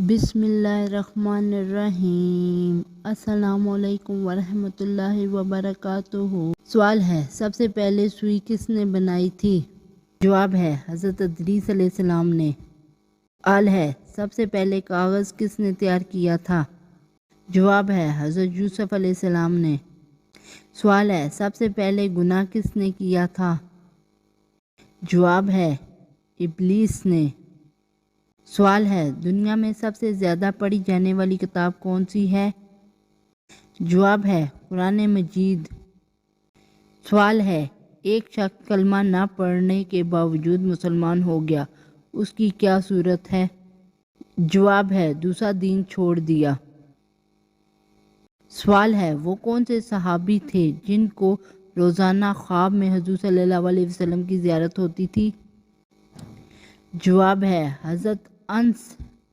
بسم اللہ الرحمن الرحیم۔ السلام علیکم ورحمۃ اللہ وبرکاتہ۔ سوال ہے، سب سے پہلے سوئی کس نے بنائی تھی؟ جواب ہے، حضرت ادریس علیہ السلام نے۔ سوال ہے، سب سے پہلے کاغذ کس نے تیار کیا تھا؟ جواب ہے، حضرت یوسف علیہ السلام نے۔ سوال ہے، سب سے پہلے گناہ کس نے کیا تھا؟ جواب ہے، ابلیس نے۔ سوال ہے، دنیا میں سب سے زیادہ پڑھی جانے والی کتاب کون سی ہے؟ جواب ہے، قرآن مجید۔ سوال ہے، ایک شخص کلمہ نہ پڑھنے کے باوجود مسلمان ہو گیا، اس کی کیا صورت ہے؟ جواب ہے، دوسرا دین چھوڑ دیا۔ سوال ہے، وہ کون سے صحابی تھے جن کو روزانہ خواب میں حضور صلی اللہ علیہ وسلم کی زیارت ہوتی تھی؟ جواب ہے، حضرت انس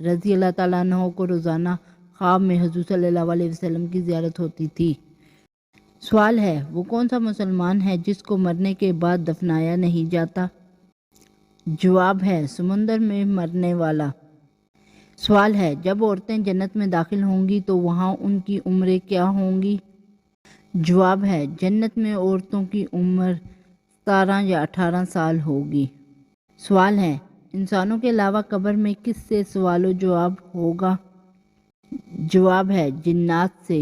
رضی اللہ تعالیٰ عنہ کو روزانہ خواب میں حضور صلی اللہ علیہ وسلم کی زیارت ہوتی تھی۔ سوال ہے، وہ کون سا مسلمان ہے جس کو مرنے کے بعد دفنایا نہیں جاتا؟ جواب ہے، سمندر میں مرنے والا۔ سوال ہے، جب عورتیں جنت میں داخل ہوں گی تو وہاں ان کی عمریں کیا ہوں گی؟ جواب ہے، جنت میں عورتوں کی عمر 17 یا 18 سال ہوگی۔ سوال ہے، انسانوں کے علاوہ قبر میں کس سے سوال و جواب ہوگا؟ جواب ہے، جنات سے۔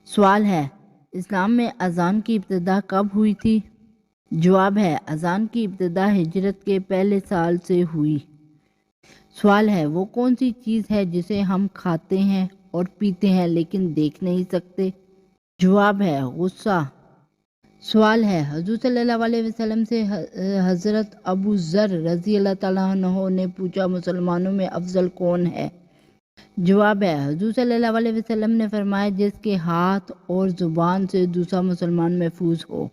سوال ہے، اسلام میں اذان کی ابتدا کب ہوئی تھی؟ جواب ہے، اذان کی ابتدا ہجرت کے پہلے سال سے ہوئی۔ سوال ہے، وہ کون سی چیز ہے جسے ہم کھاتے ہیں اور پیتے ہیں لیکن دیکھ نہیں سکتے؟ جواب ہے، غصہ۔ سوال ہے، حضور صلی اللہ علیہ وسلم سے حضرت ابو ذر رضی اللہ تعالیٰ عنہ نے پوچھا، مسلمانوں میں افضل کون ہے؟ جواب ہے، حضور صلی اللہ علیہ وسلم نے فرمایا، جس کے ہاتھ اور زبان سے دوسرا مسلمان محفوظ ہو۔